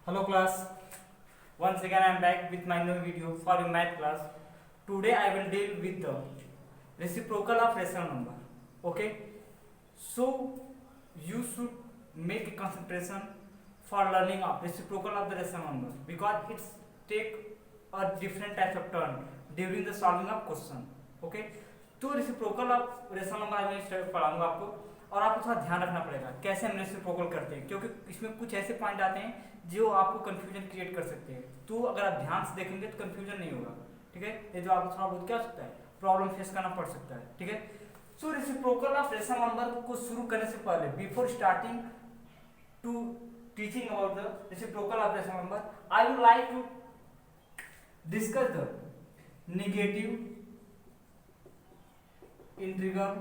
Hello class, once again I am back with my new video for your math class. Today I will deal with the reciprocal of rational number. Okay, so you should make a concentration for learning of reciprocal of the rational number because it's take a different type of turn during the solving of question. Okay, तो reciprocal of rational number आज मैं पढ़ाऊंगा आपको और आपको थोड़ा ध्यान रखना पड़ेगा कैसे हम रेसिप्रोकल करते हैं, क्योंकि इसमें कुछ ऐसे पॉइंट आते हैं जो आपको कंफ्यूजन क्रिएट कर सकते हैं। तो अगर आप ध्यान से देखेंगे तो कंफ्यूजन नहीं होगा, ठीक है। ये जो आपको थोड़ा बहुत क्या हो सकता है, प्रॉब्लम फेस करना पड़ सकता है, ठीक है। So reciprocal of rational number को शुरू करने से पहले, before starting to teaching about the reciprocal of rational number, I would like to discuss the negative integral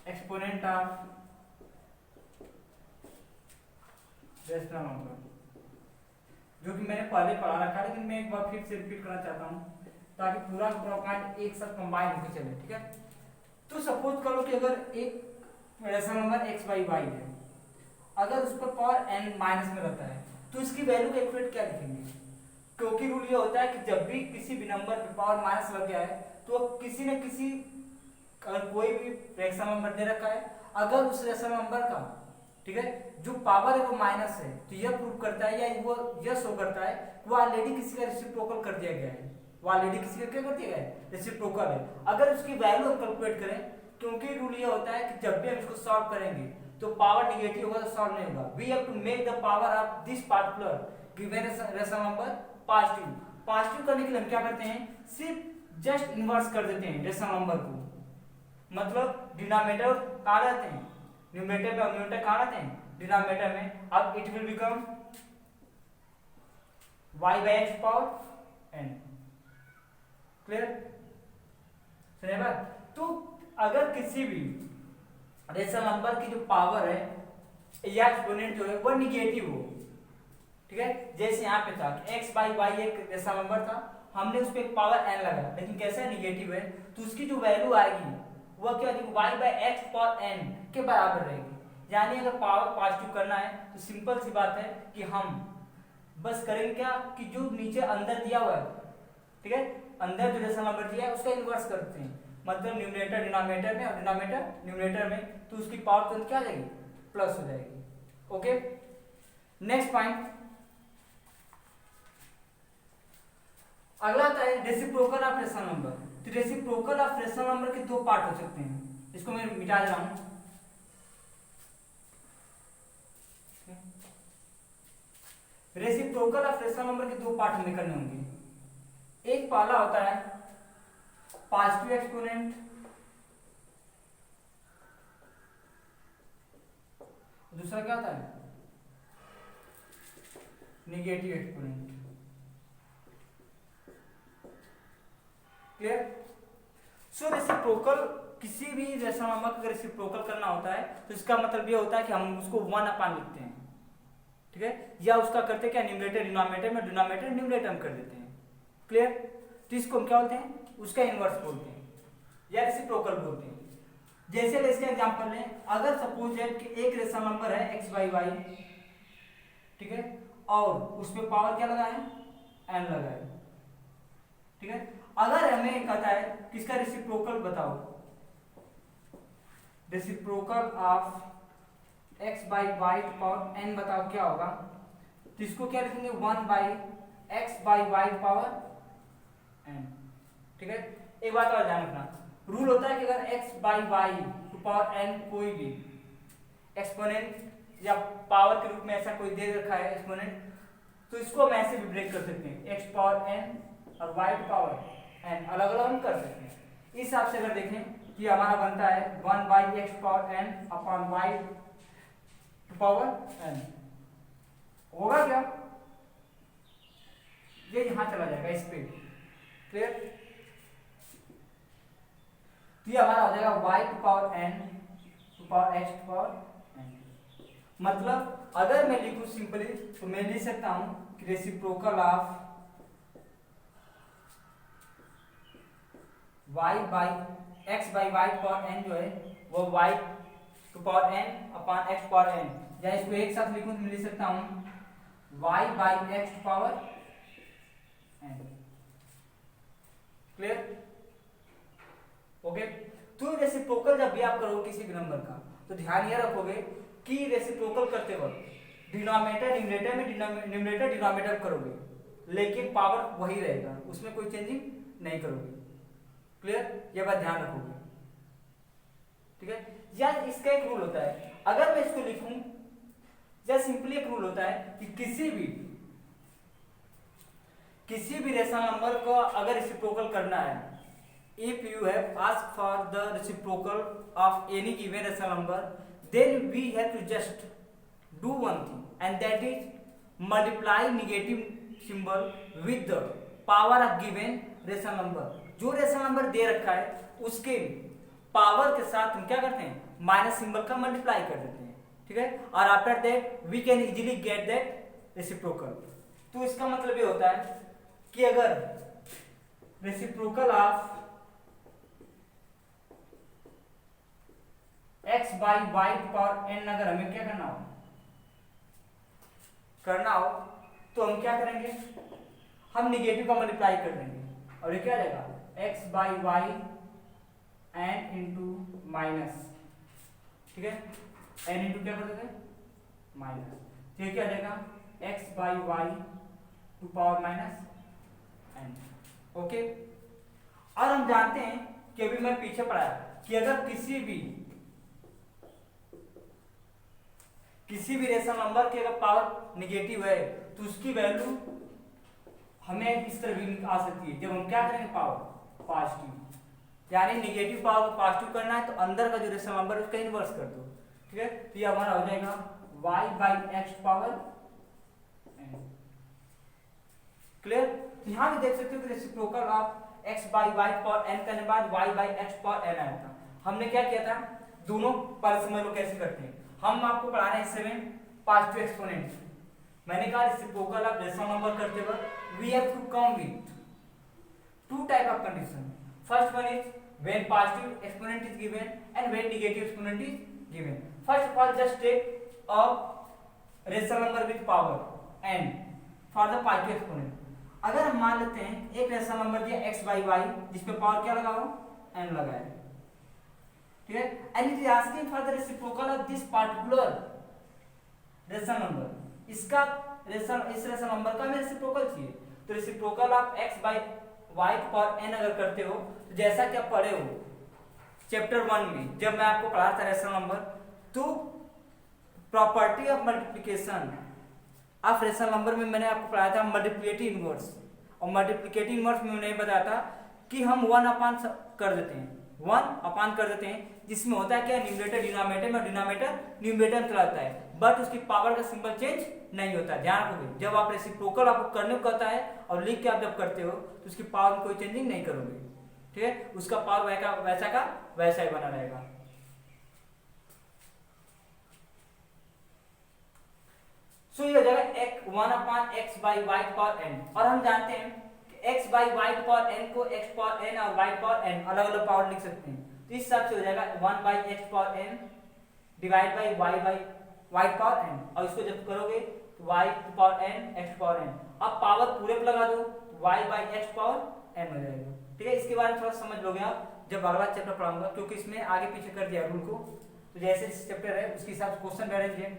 exponent of rational number, जो कि मैंने पहले पढ़ा रखा है, लेकिन मैं एक बार फिर से रिपीट करना चाहता हूँ ताकि पूरा पॉइंट एक साथ कंबाइन होकर चले, ठीक है। तो सपोज करो कि अगर एक rational number x by y है, अगर उस पर पावर n माइनस में रहता है तो इसकी वैल्यू का इक्वेट क्या लिखेंगे, क्योंकि रूल ये होता है कि जब भी किसी भी नंबर पे पावर माइनस लग गया है तो किसी न किसी, अगर कोई भी रेशनल नंबर दे रखा है, अगर उस रेशनल नंबर का, ठीक है, जो पावर है वो माइनस है, तो यह प्रूव करता है या वो यह शो करता है वो ऑलरेडी किसी का रेसिप्रोकल कर दिया गया है, वो ऑलरेडी किसी का क्या कर दिया गया है, रेसिप्रोकल है। अगर उसकी वैल्यू हम कैलकुलेट करें, क्योंकि रूल ये होता है कि जब भी हम इसको सॉल्व करेंगे तो पावर निगेटिव होगा तो सॉल्व नहीं होगा। We have to make the power of this particular given rational number positive. Positive करने के लिए हम क्या करते हैं, सिर्फ जस्ट इनवर्स कर देते हैं रेशनल नंबर को, मतलब डिनोमिनेटर कहाँ रहते हैं, न्यूमरेटर में, न्यूमरेटर कहाँ रहते हैं, डिनोमिनेटर में। अब it will become y by x power n। Clear, सुनिए बात। तो अगर किसी भी रेशनल नंबर की जो पावर है या एक्सपोनेंट जो है वो निगेटिव हो, ठीक है, जैसे यहाँ पे था x बाई वाई एक रेशनल नंबर था, हमने उस पर पावर n लगाया, लेकिन कैसे निगेटिव है तो उसकी जो वैल्यू आएगी वह क्या होगी, y by x power n के बराबर रहेगी। यानी अगर पावर पॉजिटिव करना है तो सिंपल सी बात है कि हम बस करेंगे क्या कि जो नीचे अंदर दिया हुआ है, ठीक है, अंदर जो रेशनल नंबर दिया है उसका इन्वर्स करते हैं, मतलब न्यूमरेटर डिनोमिनेटर में और डिनोमिनेटर न्यूमरेटर में, तो उसकी पावर तुरंत क्या आ जाएगी, प्लस हो जाएगी। ओके, नेक्स्ट पॉइंट अगला आता है रेसिप्रोकल ऑफ रेशनल नंबर। तो रेसिप्रोकल ऑफ रेशनल नंबर के दो पार्ट हो सकते हैं, इसको मैं मिटा दे रहा हूं। रेसिप्रोकल ऑफ रेशनल नंबर के दो पार्ट हमें करने होंगे। एक पहला होता है पॉजिटिव एक्सपोनेंट, दूसरा क्या होता है, नेगेटिव एक्सपोनेंट। क्लियर। सो रेसिप्रोकल, किसी भी रेशनल नंबर का रेसिप्रोकल करना होता है तो इसका मतलब ये होता है कि हम उसको 1 अपान लिखते हैं, ठीक है, या उसका करते क्या, न्यूमरेटर डिनोमिनेटर में, डिनोमिनेटर न्यूमरेटर में कर देते हैं। क्लियर। तो इसको हम क्या बोलते हैं, उसका इनवर्स बोलते हैं या रेसिप्रोकल बोलते हैं। जैसे इसका एग्जांपल लें, अगर सपोज है कि एक रेशनल नंबर है x बाई वाई, ठीक है, और उसमें पावर क्या लगा है, n लगा है, ठीक है। अगर हमें कहता है किसका रेसिप्रोकल बताओ, reciprocal of x by y power n बताओ क्या होगा, तो इसको क्या लिखेंगे, 1 by x by y power n, ठीक है। एक बात और ध्यान रखना, रूल होता है कि अगर x by y to power n कोई भी एक्सपोनेंट या पावर के रूप में ऐसा कोई दे रखा है एक्सपोनेंट, तो इसको हम ऐसे भी ब्रेक कर सकते हैं, x पावर n और y टू पावर n अलग अलग हम कर सकते हैं। इस हिसाब से अगर देखें कि हमारा बनता है 1 by x power n upon y to power n, होगा क्या, ये यहां चला जाएगा इस पे। क्लियर। तो ये हमारा हो जाएगा y to power n to power x to power n। मतलब अगर मैं लिखूं सिंपली तो मैं लिख सकता हूं कि reciprocal of y by x by y power n जो है वो y to power n upon x power n, या इसको एक साथ लिखूं तो लिख सकता हूं y by x to power n। Clear? Okay. तो रेसिप्रोकल जब भी आप करोगे किसी भी नंबर का तो ध्यान ये रखोगे कि रेसिप्रोकल करते वक्त डिनोमिनेटर न्यूमरेटर में न्यूमरेटर डिनोमिनेटर करोगे, लेकिन पावर वही रहेगा, उसमें कोई चेंजिंग नहीं करोगे। क्लियर? ये बात ध्यान रखोगे, ठीक है। या इसका एक रूल होता है, अगर मैं इसको लिखूं या सिंपली एक रूल होता है कि किसी भी रेशनल नंबर को अगर रेसिप्रोकल करना है, if you have asked for the reciprocal of any given rational number, then we have to just do one thing, and that is multiply negative symbol with the power of given rational number। जो rational number दे रखा है उसके power के साथ हम क्या करते हैं, माइनस सिंबल का मल्टीप्लाई कर देते हैं, ठीक है। और after that we can easily get that reciprocal. तो इसका मतलब ये होता है कि अगर reciprocal of x by y power n अगर हमें क्या करना हो तो हम क्या करेंगे, हम निगेटिव का मल्टीप्लाई कर देंगे और ये क्या रहेगा x by y n into minus, ठीक है, n इंटू क्या कर देंगे माइनस, तो ये क्या रहेगा x by y to power minus n। Okay. और हम जानते हैं कि अभी मैं पीछे पढ़ाया कि अगर किसी भी रेशनल नंबर की अगर पावर निगेटिव है तो उसकी वैल्यू हमें इस तरह भी आ सकती है, जब हम क्या करेंगे पावर पॉजिटिव, यानी निगेटिव पावर को पॉजिटिव करना है तो अंदर का जो रेशनल नंबर है उसका इनवर्स कर दो, ठीक है। तो ये हमारा हो जाएगा y by x power n। Clear? यहां भी देख सकते हो कि reciprocal of x by y power n करने बाद y by x power n आया था। हमने क्या किया था, दोनों पर समझ लो कैसे करते हैं। हम आपको पढ़ा रहे हैं इससे में पॉजिटिव एक्सपोनेंट। मैंने कहा रेसिप्रोकल ऑफ रेशनल नंबर करते वक्त we have to come with two type of condition. First one is when positive exponent is given and when negative exponent is given. First of all just take a rational number with power n for the positive exponent. अगर हम मान लेते हैं एक rational number दिया x by y जिस पे power क्या लगा हो n लगा है, ठीक है, and it is asking for the reciprocal of this particular rational number. इस रेशनल नंबर का हमें रेसिप्रोकल चाहिए, तो reciprocal of x by y power n अगर करते हो तो जैसा कि आप पढ़े हो चैप्टर 1 में जब मैं आपको पढ़ा था रेशनल नंबर, तो property of multiplication of rational number में मैंने आपको पढ़ाया था मल्टीप्लिकेटिव इनवर्स, और मल्टीप्लिकेटिव इनवर्स में मैंने बताया था कि हम 1 अपान कर देते हैं, 1 अपान कर देते हैं, जिसमें होता है क्या, न्यूमरेटर डिनोमिनेटर में, डिनोमिनेटर न्यूमरेटर में चला जाता है, बट उसकी पावर का सिंबल चेंज नहीं होता। ध्यान रखोगे, जब आप रेसिप्रोकल आपको करने को कहता है और लिख के आप जब करते हो तो उसकी पावर में कोई चेंजिंग नहीं करोगे, ठीक है, उसका पावर वैसा का वैसा ही बना रहेगा। सो ये हो जाएगा 1 upon x by y power n। और हम जानते हैं कि x by y power n को x पावर n और y पावर n अलग अलग पावर लिख सकते हैं, तो इस हिसाब से हो जाएगा 1 by x power n divide by y by y power n, और इसको जब करोगे तो y power n x power n। अब पावर पूरे पे लगा दो तो y by x power n हो जाएगा, ठीक है। इसके बारे में थोड़ा समझ लोगे आप जब अगला चैप्टर पढ़ाऊंगा, क्योंकि इसमें आगे पीछे कर दिया रूल को, तो जैसे चैप्टर है उसके हिसाब से क्वेश्चन अरेंज।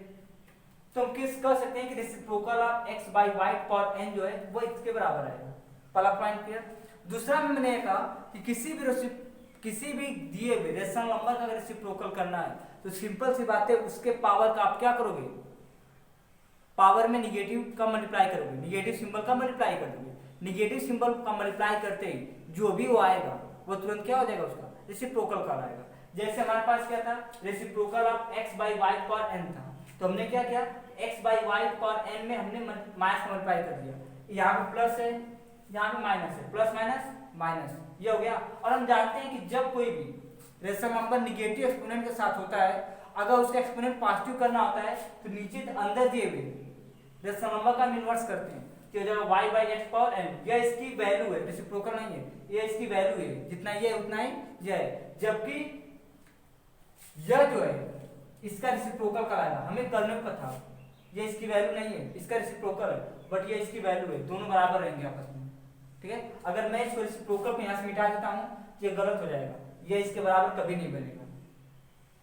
तो हम किस कह सकते हैं कि reciprocal of x by y power n जो है वो इसके बराबर आएगा। पहला पॉइंट क्लियर। दूसरा में मैंने कहा कि किसी भी दिए हुए रेशनल नंबर का अगर रेसिप्रोकल करना है तो सिंपल सी बात है, उसके पावर का आप क्या करोगे, पावर में निगेटिव का मल्टीप्लाई करोगे, निगेटिव सिंबल का मल्टीप्लाई कर दोगे। निगेटिव सिंबल का मल्टीप्लाई करते ही जो भी वो आएगा वो तुरंत क्या हो जाएगा, उसका रेसिप्रोकल का आएगा। जैसे हमारे पास क्या था, reciprocal of x by y power n था, तो हमने क्या किया, x by y power n में हमने माइनस मल्टीप्लाई कर दिया, यहाँ पे प्लस है यहाँ पे माइनस है, प्लस माइनस माइनस, ये हो गया। और हम जानते हैं कि जब कोई भी रेशनल नंबर निगेटिव एक्सपोनेंट के साथ होता है, अगर उसका एक्सपोनेंट पॉजिटिव करना होता है तो नीचे अंदर दिए हुए रेशनल नंबर का हम इन्वर्स करते हैं, तो हो जाएगा y by x power n। यह इसकी वैल्यू है, रेसिप्रोकल नहीं है, ये इसकी वैल्यू है, जितना ये है उतना ही यह है। जबकि यह जो है इसका रेसिप्रोकल कराएगा, हमें करने को था, ये इसकी वैल्यू नहीं है, इसका रेसिप्रोकल है, बट ये इसकी वैल्यू है, दोनों बराबर रहेंगे आपस में, ठीक है। अगर मैं इसको रेसिप्रोकल को यहाँ से मिटा देता हूँ, ये गलत हो जाएगा, ये इसके बराबर कभी नहीं बनेगा,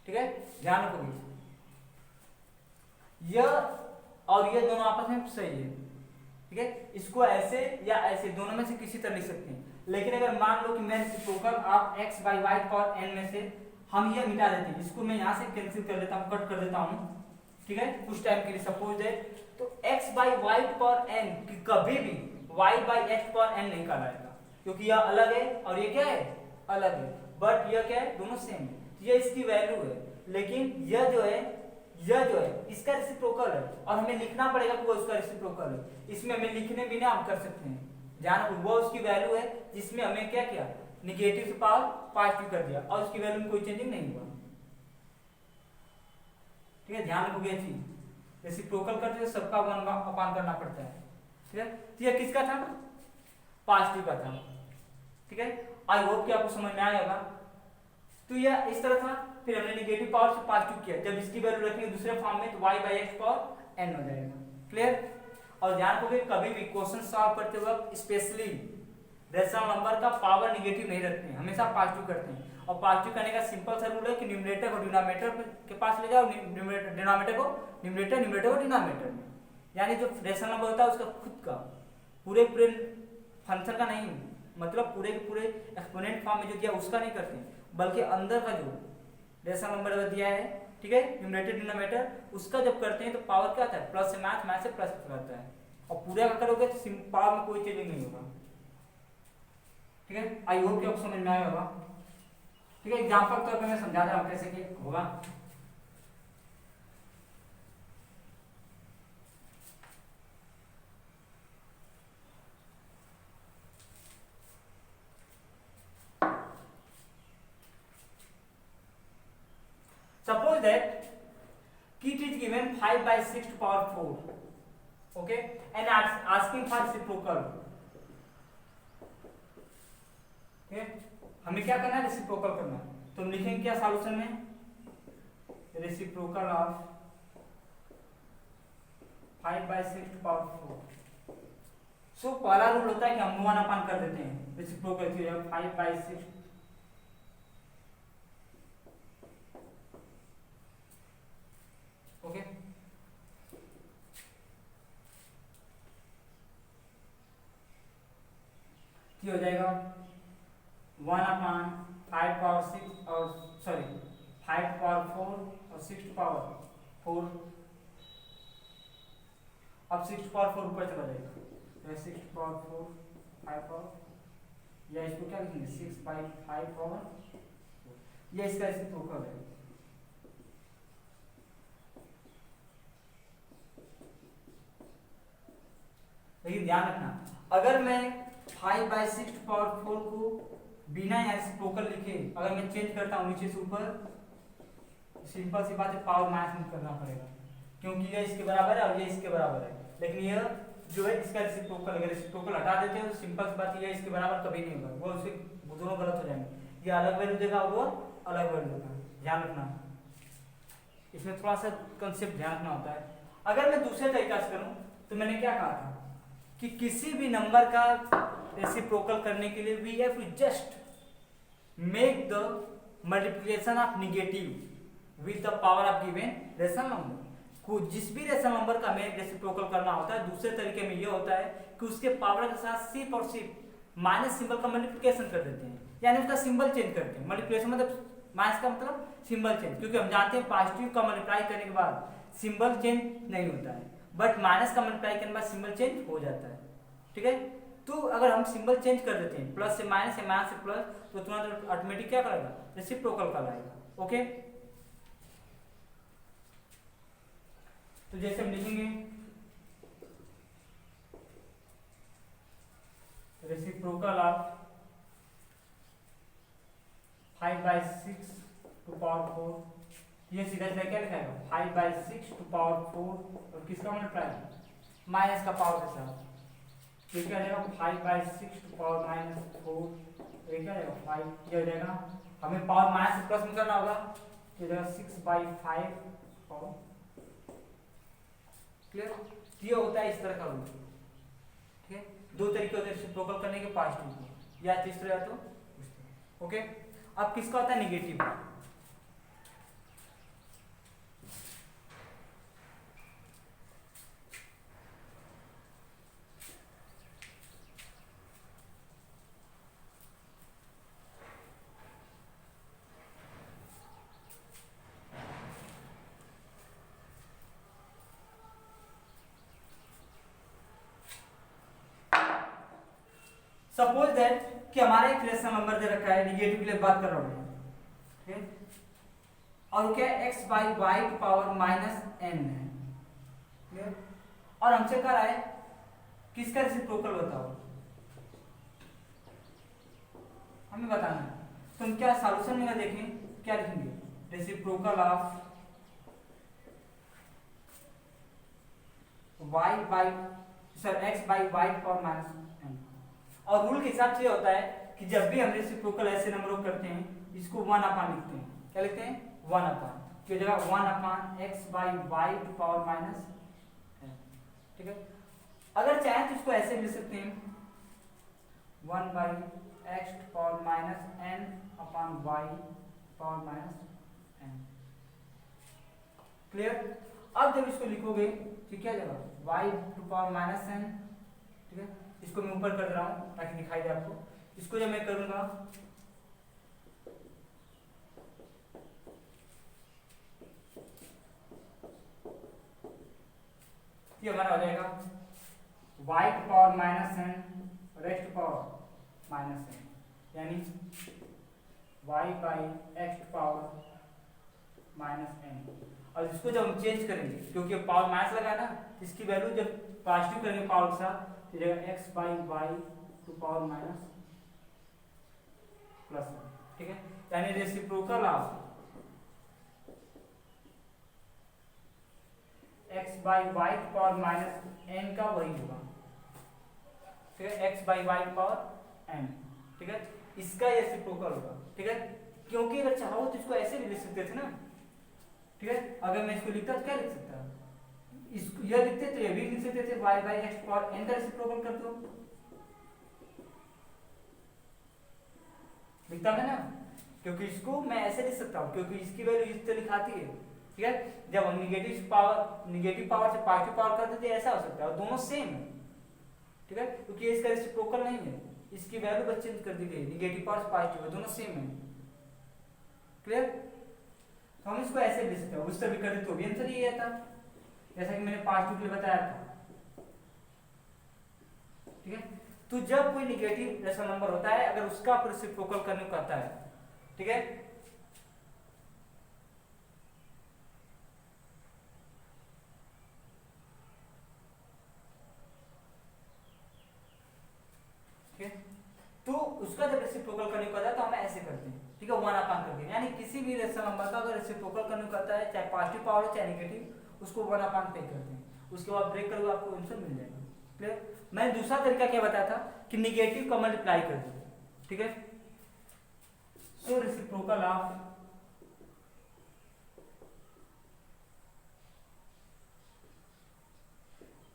ठीक है, ध्यान रखोगे। यह और ये दोनों आपस में सही है, ठीक है। इसको ऐसे या ऐसे दोनों में से किसी तरह लिख सकते हैं, लेकिन अगर मान लो कि मैं reciprocal of x by y power n में से हम ये मिटा देते हैं, इसको मैं यहाँ से कैंसिल कर देता हूँ, कट कर देता हूँ, ठीक है, कुछ टाइम के लिए सपोज है, तो x by y power n की कभी भी y by x power n नहीं कहलाएगा, क्योंकि यह अलग है और ये क्या है, अलग है, बट यह क्या है, दोनों सेम है, ये इसकी वैल्यू है। लेकिन यह जो है इसका रेसिप्रोकल है, और हमें लिखना पड़ेगा कि वो इसका रेसिप्रोकल है, इसमें हमें लिखने बिना हम कर सकते हैं, ध्यान, वो उसकी वैल्यू है जिसमें हमें क्या किया, निगेटिव से पावर पॉजिटिव कर दिया, और उसकी वैल्यू में कोई चेंजिंग नहीं हुआ, ठीक है, ध्यान रखोगे चीज। रेसिप्रोकल करते हैं सबका वन अपान करना पड़ता है, ठीक है। तो यह किसका था, पॉजिटिव का था, ठीक है। आई होप कि आपको समझ में आया होगा। तो यह इस तरह था, फिर हमने निगेटिव पावर से पॉजिटिव किया, जब इसकी वैल्यू रखेंगे दूसरे फॉर्म में तो y by x power n हो जाएगा, क्लियर। और ध्यान रखोगे कभी भी क्वेश्चन सॉल्व करते वक्त स्पेशली रेशनल नंबर का पावर निगेटिव नहीं रखते हैं, हमेशा पॉजिटिव करते हैं, और पॉजिटिव करने का सिंपल सा रूल है कि न्यूमरेटर को डिनोमिनेटर के पास ले जाओ, डिनोमिनेटर को डिनोमिनेटर में, यानी जो रेशनल नंबर होता है उसका खुद का, पूरे फंक्शन का नहीं, मतलब पूरे के पूरे एक्सपोनेंट फॉर्म में जो दिया उसका नहीं करते, बल्कि अंदर का जो रेशनल नंबर दिया है, ठीक है, न्यूमरेटर डिनोमिनेटर, उसका जब करते हैं तो पावर क्या आता है, प्लस से माइनस से प्लस रहता है, और पूरे का करोगे तो पावर में कोई चेंजिंग नहीं होगा, ठीक है। आई होप कि आपको समझ में आया होगा, ठीक है। एग्जांपल तौर पे मैं समझा रहा हूं कैसे कि होगा। Suppose that kit is given 5 by 6 to power 4, okay, and asking for reciprocal, okay, हमें क्या करना है, रेसिप्रोकल करना है, तो हम लिखेंगे क्या सॉल्यूशन में, reciprocal of 5 by 6 to power 4। सो पहला रूल होता है कि हम 1 अपान कर देते हैं, रेसिप्रोकल की 5 by 6, ओके, हो जाएगा 1 अपान 5 पावर 6 और सॉरी 5 पावर 4 और 6 टू पावर 4, अब 6 टू पावर 4 ऊपर चला जाएगा, 6 टू पावर 4 5 पावर, या इसको क्या लिखेंगे 6 बाई 5 पावर, यह इसका रेसिप्रोकल है, लेकिन ध्यान रखना अगर मैं 5 बाई 6 पावर 4 को बिना यहाँ रेसिप्रोकल लिखे अगर मैं चेंज करता हूँ नीचे से ऊपर, सिंपल सी बात है पावर माइनस करना पड़ेगा, क्योंकि ये इसके बराबर है और ये इसके बराबर है, लेकिन ये जो है इसका रेसिप्रोकल, अगर रेसिप्रोकल हटा देते हैं तो सिंपल सी बात ये इसके बराबर कभी नहीं होगा, वो उसके दोनों गलत हो जाएंगे, ये अलग वैल्यू देगा और वो अलग वैल्यू देगा, ध्यान रखना, इसमें थोड़ा सा कंसेप्ट ध्यान रखना होता है। अगर मैं दूसरे तरीका से करूँ तो मैंने क्या कहा था कि किसी भी नंबर का रेसिप्रोकल करने के लिए we have to just make the multiplication of negative with the power of given rational number, को जिस भी रेशनल नंबर का हमें रेसिप्रोकल करना होता है दूसरे तरीके में यह होता है कि उसके पावर के साथ सिर्फ और सिर्फ माइनस सिंबल का मल्टीप्लिकेशन कर देते हैं, यानी उसका सिंबल चेंज करते हैं, मल्टीप्लिकेशन मतलब माइनस का मतलब सिंबल चेंज, क्योंकि हम जानते हैं पॉजिटिव का मल्टीप्लाई करने के बाद सिंबल चेंज नहीं होता है, बट माइनस का मल्टीप्लाई करने के बाद सिंबल चेंज हो जाता है, ठीक है। तो अगर हम सिंबल चेंज कर देते हैं प्लस से माइनस या माइनस से प्लस, तो तुरंत ऑटोमेटिक क्या करेगा, रेसिप्रोकल कहलाएगा, ओके। तो जैसे हम लिखेंगे reciprocal of 5 by 6 to power 4, ये सीधा सीधा क्या लिखाएगा 5 बाई 6 टू पावर 4 और किसका मल्टीप्लाई माइनस का पावर के साथ, ये क्या आ जाएगा 5/6 ये क्या आ जाएगा 5 ये हो जाएगा। हमें पावर माइनस से प्लस में करना होगा, ये हो जाएगा 6/5 पावर। क्लियर? ये होता है इस तरह का रूल। ठीक है, दो तरीके होते हैं रेसिप्रोकल करने के, पॉजिटिव को या तीसरा या तो उस तरह। ओके, अब किसका होता है निगेटिव। सपोज दैट कि हमारा एक रेशनल नंबर दे रखा है, निगेटिव के लिए बात कर रहा हूं, ठीक है, और क्या x/y की पावर -n है। क्लियर? और हमसे कह रहा है किसका रेसिप्रोकल बताओ, हमें बताना है। तो हम क्या सॉल्यूशन में देखें, क्या लिखेंगे, रेसिप्रोकल ऑफ x/y की पावर -n। और रूल के हिसाब से होता है कि जब भी हम रेसिप्रोकल ऐसे नंबरों करते हैं, इसको 1/, लिखते हैं। क्या लिखते हैं? 1/, की जगह 1/x/y की पावर -n। ठीक है, अगर चाहे तो इसको ऐसे लिख सकते हैं 1/x की power -n/y power -n। Clear? अब जब इसको लिखोगे तो क्या जाएगा y की पावर -n। ठीक है, इसको मैं ऊपर कर रहा हूं ताकि दिखाई दे आपको। इसको जब मैं करूंगा ये हमारा हो जाएगा y की power -n rest power -n, यानी y/x की पावर -n। और इसको जब हम चेंज करेंगे, क्योंकि पावर माइनस लगा ना, इसकी वैल्यू जब पॉजिटिव करेंगे पावर के साथ, तो जाएगा x/y टू पावर +1। ठीक है, यानी रेसिप्रोकल ऑफ x/y की पावर -n का वही होगा। ठीक है, x/y की पावर n। ठीक है, इसका ये रेसिप्रोकल होगा। ठीक है, क्योंकि अगर चाहो तो इसको ऐसे भी लिख सकते थे ना। ठीक है, अगर मैं इसको लिखता तो क्या लिख सकता, इसको यह लिखते तो ये भी लिख सकते थे y/x पावर n का रेसिप्रोकल कर दो, लिखता है ना, क्योंकि इसको मैं ऐसे लिख सकता हूं क्योंकि इसकी वैल्यू इस तरह लिखाती है। ठीक है, जब हम निगेटिव पावर से पॉजिटिव पावर करते थे ऐसा हो सकता है, और दोनों सेम है। ठीक है, क्योंकि इसका रेसिप्रोकल नहीं है, इसकी वैल्यू बस चेंज कर दी गई, निगेटिव पावर से पॉजिटिव है, दोनों सेम है। क्लियर? तो हम इसको ऐसे लिख सकते हैं, उस तरह भी करते तो भी आंसर ये आता, जैसा कि मैंने पॉजिटिव के लिए बताया था। ठीक है, तो जब कोई निगेटिव रेशनल नंबर होता है, अगर उसका आप रेसिप्रोकल करने को कहता है, ठीक है, ठीक है, तो उसका जब रेसिप्रोकल करने को कहता है तो हम ऐसे करते हैं। ठीक है, 1/, करके, यानी किसी भी रेशनल नंबर का अगर रेसिप्रोकल करने को कहता है, चाहे पॉजिटिव पावर हो चाहे नेगेटिव, उसको 1/, पे करते हैं। उसके बाद ब्रेक करोगे आपको आंसर मिल जाएगा। क्लियर? मैंने दूसरा तरीका क्या बताया था कि निगेटिव का मल्टीप्लाई कर दो। ठीक है, सो रेसिप्रोकल ऑफ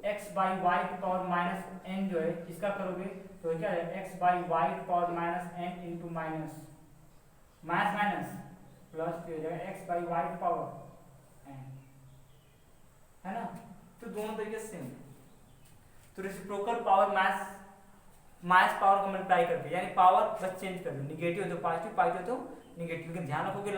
x/y की पावर -n जो है, इसका करोगे तो क्या है, x/y की power -n into minus plus हो जाएगा x/y की पावर n, है ना। तो दोनों तरीके से सेम। तो रेसिप्रोकल पावर मास पावर को मल्टीप्लाई करके, यानी पावर बस चेंज कर दो, निगेटिव हो तो पॉजिटिव, पॉजिटिव हो तो निगेटिव। लेकिन ध्यान रखो कि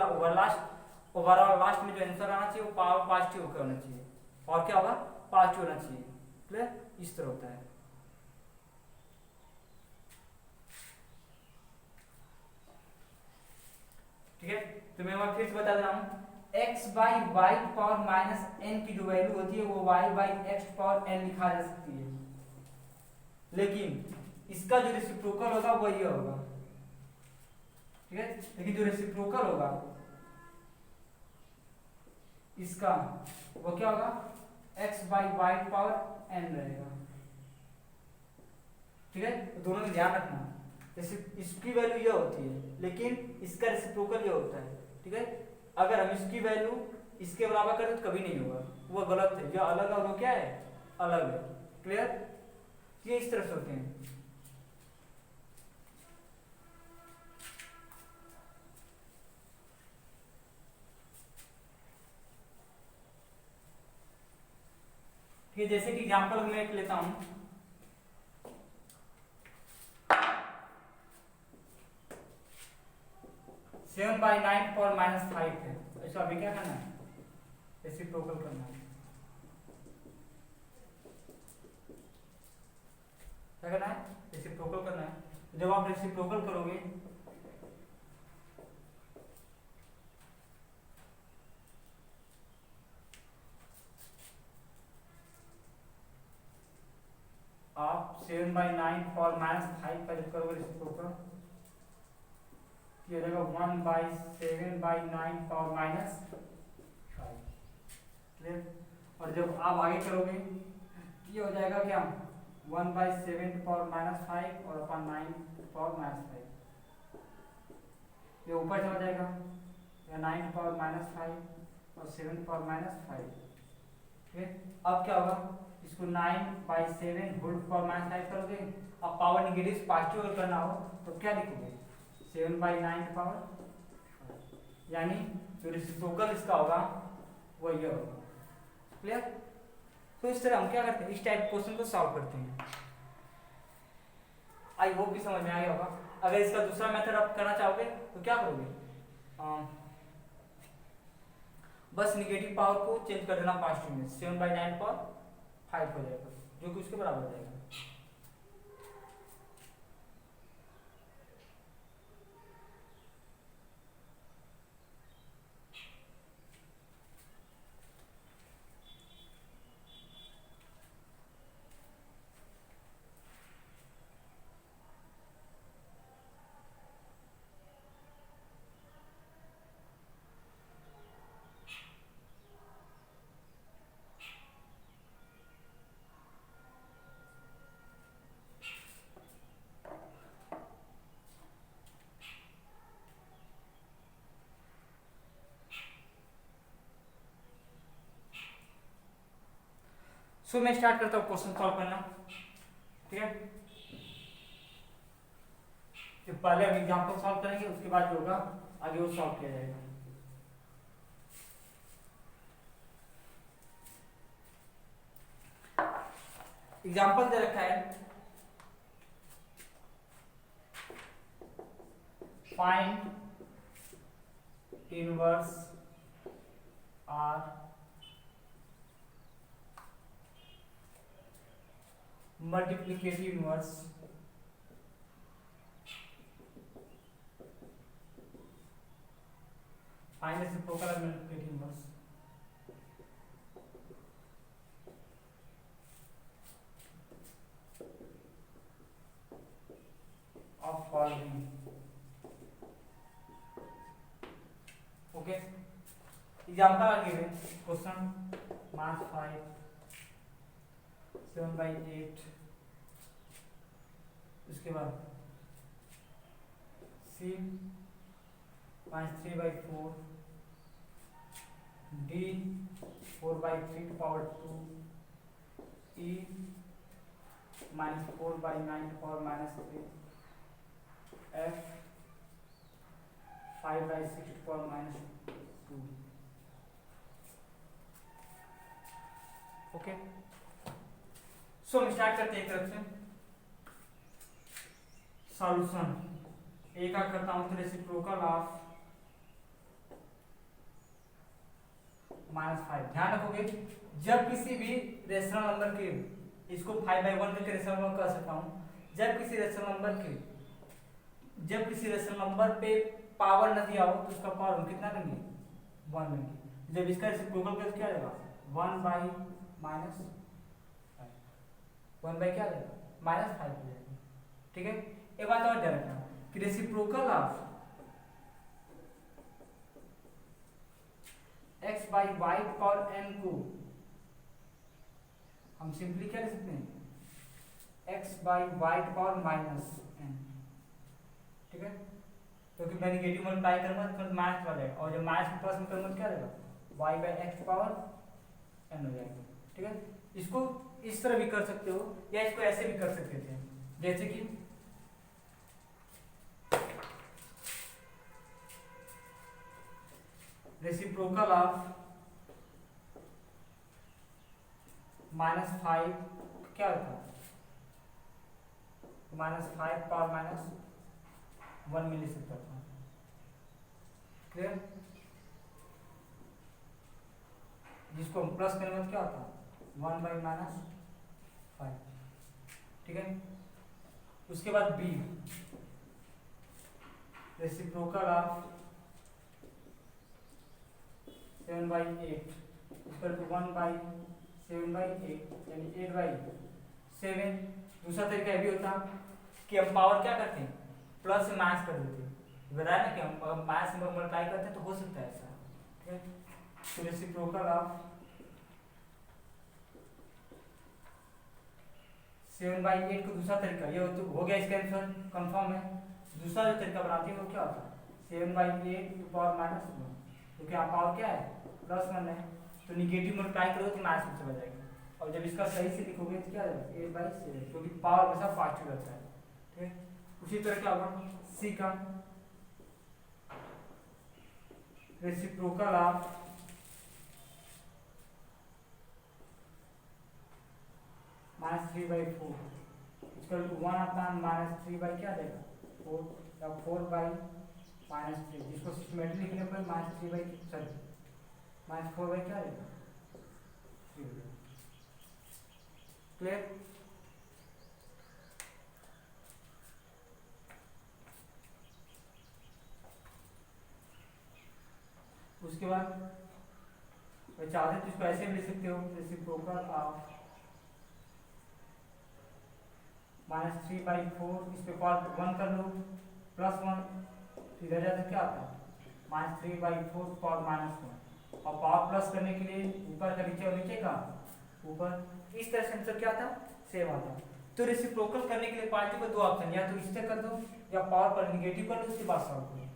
ओवरऑल लास्ट में जो आंसर आना चाहिए वो पावर पॉजिटिव होकर होना चाहिए, और क्या होगा, पॉजिटिव होना चाहिए। क्लियर? इस तरह होता है। ठीक है, तो मैं फिर से बता रहा हूं, x/y की पावर -n की जो वैल्यू होती है वो y/x की पावर n लिखा जा सकती है, लेकिन इसका जो रेसिप्रोकल होगा वो ये होगा। ठीक है, लेकिन जो रेसिप्रोकल होगा इसका वो क्या होगा, x/y की पावर n रहेगा। ठीक है, तो दोनों में ध्यान रखना। जैसे इसकी वैल्यू ये होती है लेकिन इसका रेसिप्रोकल ये होता है, ठीक है। अगर हम इसकी वैल्यू इसके बराबर करें तो कभी नहीं होगा, वो गलत है। जो अलग है वो क्या है, अलग है। क्लियर, ये इस तरह से होते हैं। ठीक है, जैसे कि एग्जांपल मैं एक लेता हूं, seven by nine power minus five है। इसको अभी क्या करना है, रेसिप्रोकल करना है। क्या करना है, रेसिप्रोकल करना है। जब आप रेसिप्रोकल करोगे आप seven by nine power minus five का जब करोगे रेसिप्रोकल, ये रहेगा one by seven by nine power minus five. Clear, और जब आप आगे करोगे ये हो जाएगा क्या, one by seven power minus five और अपन नाइन पावर माइनस फाइव। ये ऊपर चला जाएगा, या नाइन पावर माइनस फाइव और सेवन पावर माइनस फाइव। ठीक है, अब क्या होगा, इसको nine by seven whole power minus five करोगे। अब पावर निगेटिव पॉजिटिव अगर करना हो तो क्या लिखोगे, सेवन बाई नाइन पावर, यानी जो रेसिप्रोकल इसका होगा वो ये होगा। क्लियर, तो इस तरह हम क्या करते हैं, इस टाइप क्वेश्चन को सॉल्व करते हैं। आई होप भी समझ में आ गया होगा। अगर इसका दूसरा मेथड आप करना चाहोगे तो क्या करोगे, बस निगेटिव पावर को चेंज कर देना पॉजिटिव में, seven by nine power five हो जाएगा, जो कि उसके बराबर हो जाएगा। सो मैं स्टार्ट करता हूँ क्वेश्चन सॉल्व करना। ठीक है, तो पहले हम एग्जांपल सॉल्व करेंगे, उसके बाद जो होगा आगे वो सॉल्व किया जाएगा। एग्जांपल दे रखा है, find inverse or multiplicative inverse find reciprocal and multiplicative inverse of following. Okay, example are given. Question mass 5 7 by 8, उसके बाद C minus 3 by 4, D 4 by 3 to power 2, E minus 4 by 9 to power minus 3, F 5 by 6 to power minus 2. Okay, सो हम start करते हैं एक तरफ से solution. एक का करता हूं तो रेसिप्रोकल ऑफ -5। ध्यान रखोगे, जब किसी भी रेशनल नंबर के, इसको 5/1 करके रेशनल नंबर कर सकता हूं, जब किसी रेशनल नंबर पे पावर न दिया हो तो उसका पावर हम कितना लेंगे, 1 लेंगे। जब इसका रेसिप्रोकल कर क्या आ जाएगा, 1 बाई माइनस 1 बाई क्या आ जाएगा, -5 हो जाएगा। ठीक है, एक बात और ध्यान रखना कि reciprocal of x by y power n को हम सिंपली क्या लिख सकते हैं, एक्स बाई वाई की पावर माइनस एन, ठीक है, क्योंकि मैं निगेटिव मल्टीप्लाई करूंगा तो माइनस आ जाएगा, और जब माइनस में प्लस में करूंगा तो क्या रहेगा, y by x power n हो जाएगा, ठीक है। इसको इस तरह भी कर सकते हो या इसको ऐसे भी कर सकते थे, जैसे कि रेसिप्रोकल ऑफ -5 क्या होता है, -5 पावर -1 मिली सकता था, क्लियर। जिसको हम प्लस करेंगे तो क्या होता है 1 बाई -5, ठीक है। उसके बाद b reciprocal of 7/8 equal to 1/7/8 यानी 8/7। दूसरा तरीका ये भी होता कि हम पावर क्या करते हैं, प्लस से माइनस कर देते हैं, बताया ना कि हम माइनस से मल्टीप्लाई करते हैं तो हो सकता है ऐसा, ठीक है। तो रेसिप्रोकल ऑफ 7/8 को दूसरा तरीका ये हो गया, इसका आंसर कंफर्म है। दूसरा जो तरीका बनाते हैं वो क्या होता है 7/8 टू पावर -1, क्योंकि यहाँ पावर क्या है +1 है, तो निगेटिव मल्टीप्लाई करोगे तो माइनस में चला जाएगा, और जब इसका सही से लिखोगे तो क्या आएगा 8/7, क्योंकि पावर हमेशा पॉजिटिव रहता है, ठीक है। उसी तरह क्या होगा सी का रेसिप्रोकल ऑफ -3/4 इक्वल टू 1/-3 क्या देगा 4 या 4/-3, जिसको सिस्टमेटिक लिखने पर -4 क्या देगा 3, क्लियर। उसके बाद चाहते तो इसको ऐसे भी लिख सकते हो रेसिप्रोकल ऑफ -3/4, इस पे पावर 1 कर लो +1 इधर जाता क्या आता है -3/4 पावर -1, और पावर प्लस करने के लिए ऊपर का नीचे और नीचे का ऊपर, इस तरह से आंसर क्या आता सेम आता। तो रेसिप्रोकल करने के लिए पार्टी को दो ऑप्शन, या तो इससे कर दो या पावर पर निगेटिव कर लो, उसके बाद सॉल्व करो,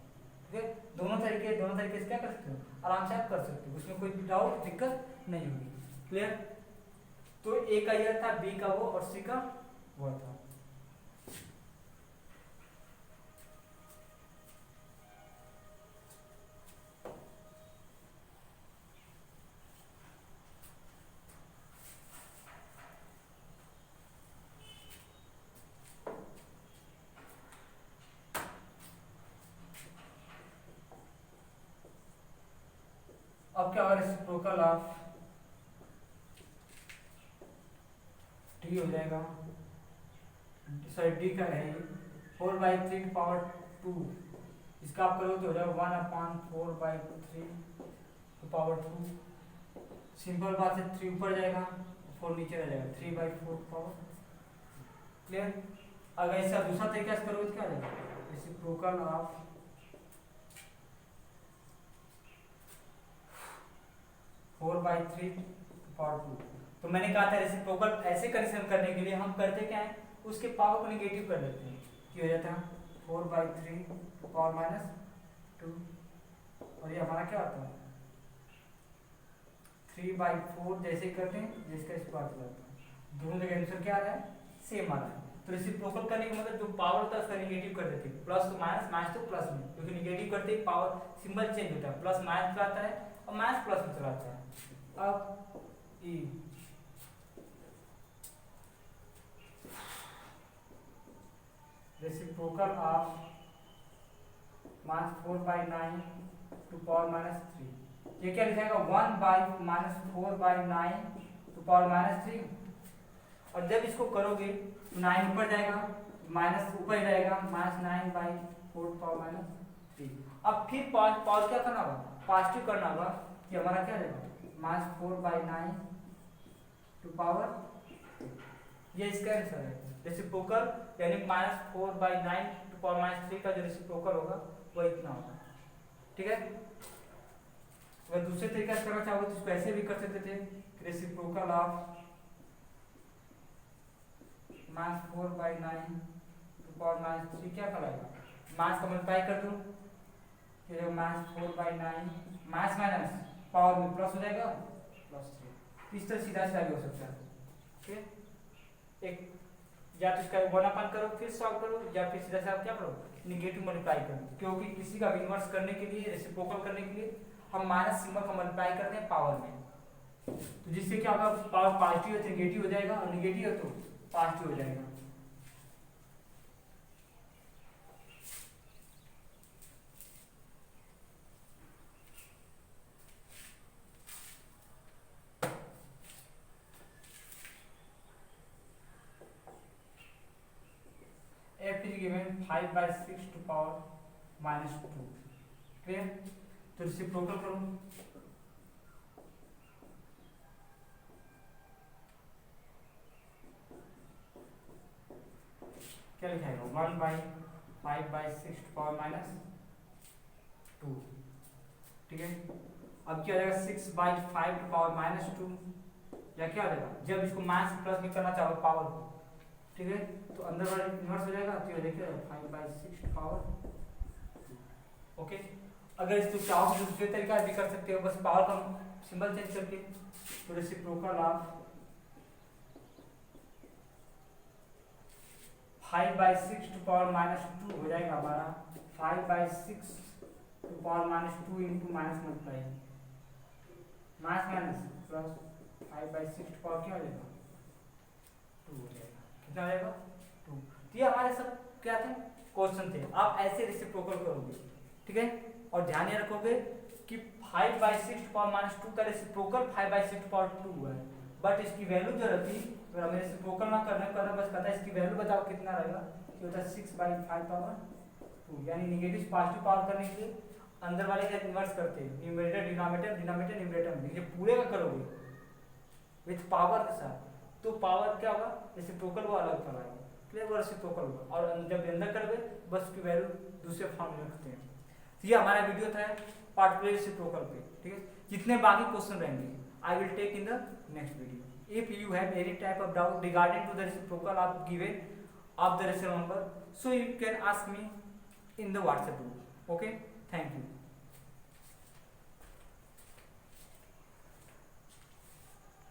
ठीक है। दोनों तरीके से क्या कर सकते हो आराम से आप कर सकते हो, उसमें कोई डाउट दिक्कत नहीं होगी, क्लियर। तो ए का यह था, बी का वो और सी का वो था। अब क्या होगा रेसिप्रोकल ऑफ डी हो जाएगा, सॉरी डी का है 4/3 पावर 2, इसका आप करो तो हो जाएगा 1/4/3 पावर 2, सिंपल बात है 3 ऊपर जाएगा 4 नीचे रह जाएगा 3/4 पावर, क्लियर। अगर इसका दूसरा तरीका से करोगे तो क्या जाएगा रेसिप्रोकल ऑफ 4/3 पावर 2। तो मैंने कहा था रेसिप्रोकल ऐसे कंडीशन करने के लिए हम करते क्या है उसके पावर को नेगेटिव कर देते हैं, क्या हो जाता है 4/3 पावर -2, और ये हमारा क्या होता है 3/4, जैसे ही करते हैं जिसका स्क्वायर हो जाता है, दोनों जगह आंसर क्या आ रहा है सेम आ रहा है। तो रेसिप्रोकल करने का मतलब जो पावर होता है उसका नेगेटिव कर देते हैं, प्लस तो माइनस, माइनस तो प्लस में, क्योंकि नेगेटिव करते ही पावर सिंबल चेंज होता है, प्लस माइनस में आता है और माइनस प्लस में चला जाता है। अब ई रेसिप्रोकल ऑफ -4/9 टू पावर -3, ये क्या लिखेगा 1/-4/9 टू पावर -3, और जब इसको करोगे तो 9 ऊपर जाएगा माइनस ऊपर ही जाएगा -9/4 पावर -3। अब फिर पावर क्या करना होगा पॉजिटिव करना होगा, कि हमारा क्या रहेगा -4/9 टू पावर, ये इसका आंसर है रेसिप्रोकल, यानी -4/9 टू पावर -3 का जो रेसिप्रोकल होगा वो इतना होगा, ठीक है। अगर दूसरे तरीके से करना चाहो तो इसको ऐसे भी कर सकते थे reciprocal of minus 4/9 to power minus 3 क्या कराएगा, माइनस का मल्टीप्लाई कर दूं, फिर माइनस 4/9 माइनस माइनस पावर में प्लस हो जाएगा +3। इस तरह सीधा सीधा भी हो सकता है। ओके, एक या तो इसका 1/, करो फिर सॉल्व करो, या फिर सीधा सीधा क्या करो, निगेटिव मल्टीप्लाई करो, क्योंकि किसी का इन्वर्स करने के लिए, रेसिप्रोकल करने के लिए हम माइनस सिंबल का मल्टीप्लाई करते हैं पावर में, तो जिससे क्या होगा, पावर पॉजिटिव है तो निगेटिव हो जाएगा, और निगेटिव है तो पॉजिटिव हो जाएगा। f is given 5/6 to power -2। Clear, तो रेसिप्रोकल करो, क्या लिखाएगा 1/5/6 to power -2। ठीक है, अब क्या हो जाएगा 6/5 to power -2, या क्या हो जाएगा, जब इसको माइनस प्लस में करना चाहो पावर को, ठीक है, तो अंदर वाला इन्वर्स हो जाएगा, तो ये देखिए 5/6 to power 2। ओके, अगर इसको चाहो तो दूसरे तरीका भी कर सकते हो, बस पावर का सिंबल चेंज करके, तो रेसिप्रोकल ऑफ 5/6 to power -2 हो जाएगा हमारा 5/6 to power -2 into minus multiply minus minus plus 5/6 to power क्या हो जाएगा 2 हो जाएगा, कितना हो जाएगा 2। तो ये हमारे सब क्या थे, क्वेश्चन थे। आप ऐसे रेसिप्रोकल करोगे, ठीक है, और ध्यान ये रखोगे कि 5/6 to power -2 का रेसिप्रोकल 5/6 to power 2 है, बट इसकी वैल्यू जो रहती, अगर हमें रेसिप्रोकल ना करना बस कहता है इसकी वैल्यू बताओ कितना रहेगा, ये होता है 6/5 पावर 2, यानी निगेटिव पॉजिटिव पावर करने के लिए अंदर वाले का इन्वर्स करते हैं, न्यूमरेटर डिनोमिनेटर, डिनोमिनेटर न्यूमरेटर में, ये पूरे का करोगे विथ पावर के साथ, तो पावर क्या होगा, रेसिप्रोकल वो अलग कराएगा, क्लियर, वो रेसिप्रोकल होगा, और जब अंदर करोगे बस उसकी वैल्यू दूसरे फॉर्म में रखते हैं। तो ये हमारा वीडियो था पार्टिकुलर रेसिप्रोकल पे, ठीक है, जितने बाकी क्वेश्चन रहेंगे I will take in the next video. If you have any type of doubt regarding to the reciprocal of given of the rational number, so you can ask me in the WhatsApp group. Okay, thank you.